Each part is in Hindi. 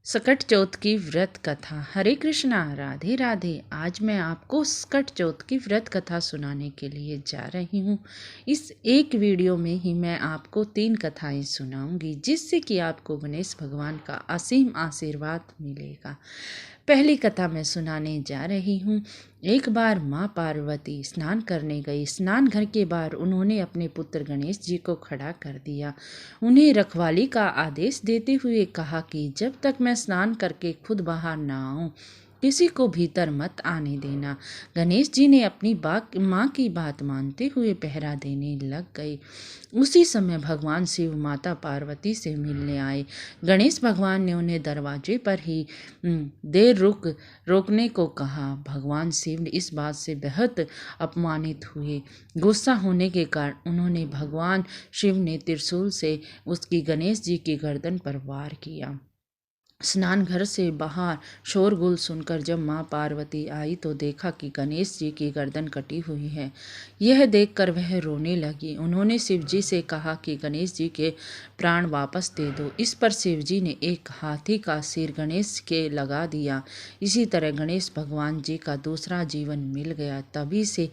सकट चौथ की व्रत कथा। हरे कृष्णा, राधे राधे। आज मैं आपको सकट चौथ की व्रत कथा सुनाने के लिए जा रही हूँ। इस एक वीडियो में ही मैं आपको 3 कथाएं सुनाऊंगी, जिससे कि आपको गणेश भगवान का असीम आशीर्वाद मिलेगा। पहली कथा मैं सुनाने जा रही हूँ। एक बार माँ पार्वती स्नान करने गई। स्नान घर के बाहर उन्होंने अपने पुत्र गणेश जी को खड़ा कर दिया। उन्हें रखवाली का आदेश देते हुए कहा कि जब तक मैं स्नान करके खुद बाहर ना आऊं, किसी को भीतर मत आने देना। गणेश जी ने अपनी माँ की बात मानते हुए पहरा देने लग गए। उसी समय भगवान शिव माता पार्वती से मिलने आए। गणेश भगवान ने उन्हें दरवाजे पर ही देर रोकने को कहा। भगवान शिव इस बात से बेहद अपमानित हुए। गुस्सा होने के कारण उन्होंने भगवान शिव ने त्रिशूल से उसकी गणेश जी की गर्दन पर वार किया। स्नान घर से बाहर शोरगुल सुनकर जब माँ पार्वती आई तो देखा कि गणेश जी की गर्दन कटी हुई है। यह देखकर वह रोने लगी। उन्होंने शिव जी से कहा कि गणेश जी के प्राण वापस दे दो। इस पर शिव जी ने एक हाथी का सिर गणेश के लगा दिया। इसी तरह गणेश भगवान जी का दूसरा जीवन मिल गया। तभी से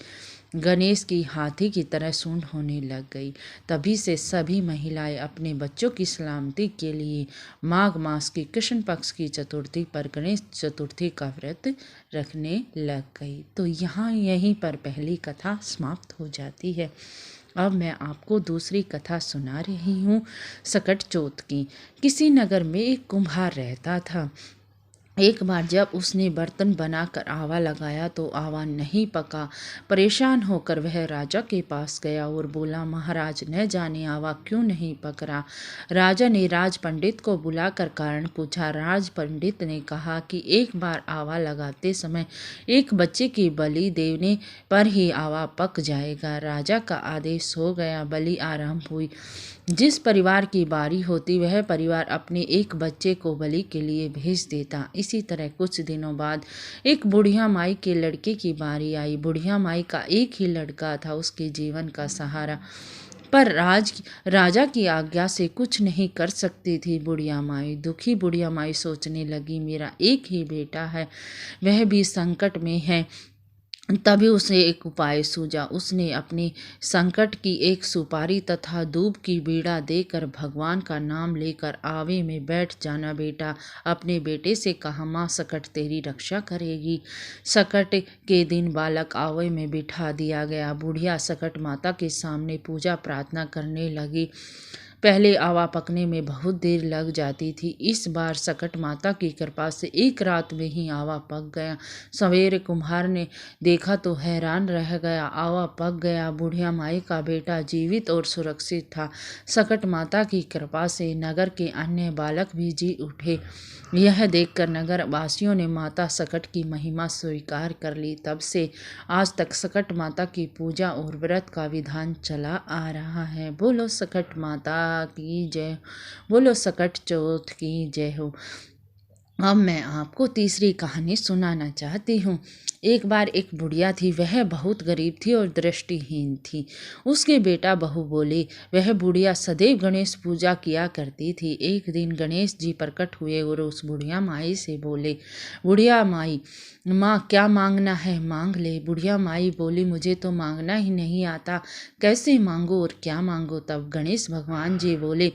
गणेश की हाथी की तरह सूंड होने लग गई। तभी से सभी महिलाएं अपने बच्चों की सलामती के लिए माघ मास की कृष्ण पक्ष की चतुर्थी पर गणेश चतुर्थी का व्रत रखने लग गई। तो यहाँ यहीं पर पहली कथा समाप्त हो जाती है। अब मैं आपको दूसरी कथा सुना रही हूँ सकट चौथ की। किसी नगर में एक कुम्हार रहता था। एक बार जब उसने बर्तन बनाकर आवा लगाया तो आवा नहीं पका। परेशान होकर वह राजा के पास गया और बोला, महाराज, न जाने आवा क्यों नहीं पक रहा। राजा ने राज पंडित को बुलाकर कारण पूछा। राज पंडित ने कहा कि एक बार आवा लगाते समय एक बच्चे की बलि देने पर ही आवा पक जाएगा। राजा का आदेश हो गया। बलि आरंभ हुई। जिस परिवार की बारी होती वह परिवार अपने एक बच्चे को बलि के लिए भेज देता। इसी तरह कुछ दिनों बाद एक बुढ़िया माई के लड़के की बारी आई। बुढ़िया माई का एक ही लड़का था, उसके जीवन का सहारा, पर राजा की आज्ञा से कुछ नहीं कर सकती थी। बुढ़िया माई दुखी बुढ़िया माई सोचने लगी, मेरा एक ही बेटा है, वह भी संकट में है। तभी उसे एक उपाय सूझा। उसने अपने संकट की एक सुपारी तथा दूब की बीड़ा देकर भगवान का नाम लेकर आवे में बैठ जाना। बेटा अपने बेटे से कहा, माँ सकट तेरी रक्षा करेगी। सकट के दिन बालक आवे में बिठा दिया गया। बुढ़िया सकट माता के सामने पूजा प्रार्थना करने लगी। पहले आवा पकने में बहुत देर लग जाती थी। इस बार सकट माता की कृपा से एक रात में ही आवा पक गया। सवेरे कुम्हार ने देखा तो हैरान रह गया। आवा पक गया। बुढ़िया माई का बेटा जीवित और सुरक्षित था। सकट माता की कृपा से नगर के अन्य बालक भी जी उठे। यह देखकर नगर वासियों ने माता सकट की महिमा स्वीकार कर ली। तब से आज तक सकट माता की पूजा और व्रत का विधान चला आ रहा है। बोलो सकट माता की जय, बोलो सकट चौथ की जय हो। अब मैं आपको तीसरी कहानी सुनाना चाहती हूँ। एक बार एक बुढ़िया थी। वह बहुत गरीब थी और दृष्टिहीन थी। उसके बेटा बहू बोले। वह बुढ़िया सदैव गणेश पूजा किया करती थी। एक दिन गणेश जी प्रकट हुए और उस बुढ़िया माई से बोले, बुढ़िया माई, माँ क्या मांगना है मांग ले। बुढ़िया माई बोली, मुझे तो मांगना ही नहीं आता, कैसे मांगो और क्या मांगो। तब गणेश भगवान जी बोले,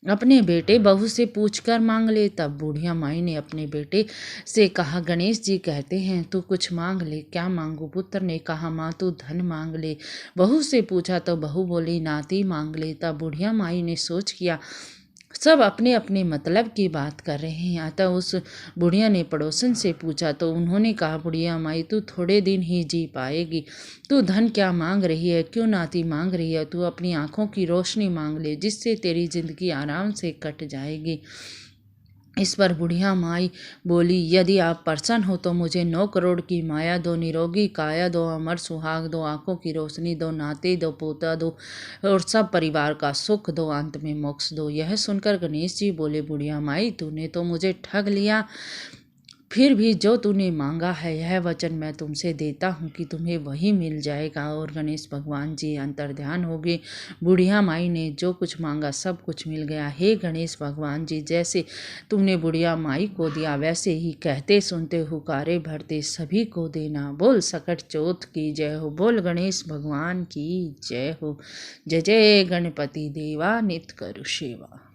अपने बेटे बहू से पूछकर मांग ले। तब बुढ़िया माई ने अपने बेटे से कहा, गणेश जी कहते हैं तू कुछ मांग ले, क्या मांगू। पुत्र ने कहा, माँ तू धन मांग ले। बहू से पूछा तो बहू बोली, नाती मांग ले। तब बुढ़िया माई ने सोच किया, सब अपने अपने मतलब की बात कर रहे हैं। अतः उस बुढ़िया ने पड़ोसन से पूछा तो उन्होंने कहा, बुढ़िया माई तू थोड़े दिन ही जी पाएगी। तू धन क्या मांग रही है, क्यों नाती मांग रही है। तू अपनी आंखों की रोशनी मांग ले, जिससे तेरी जिंदगी आराम से कट जाएगी। इस पर बुढ़िया माई बोली, यदि आप प्रसन्न हो तो मुझे 9 करोड़ की माया दो, निरोगी काया दो, अमर सुहाग दो, आंखों की रोशनी दो, नाते दो, पोता दो और सब परिवार का सुख दो, अंत में मोक्ष दो। यह सुनकर गणेश जी बोले, बुढ़िया माई तूने तो मुझे ठग लिया। फिर भी जो तूने मांगा है यह वचन मैं तुमसे देता हूँ कि तुम्हें वही मिल जाएगा। और गणेश भगवान जी अंतर्ध्यान हो गए। बुढ़िया माई ने जो कुछ मांगा सब कुछ मिल गया। हे गणेश भगवान जी, जैसे तुमने बुढ़िया माई को दिया वैसे ही कहते सुनते हुकारे भरते सभी को देना। बोल सकट चौथ की जय हो, बोल गणेश भगवान की जय हो। जय जय गणपति देवा, नित करु सेवा।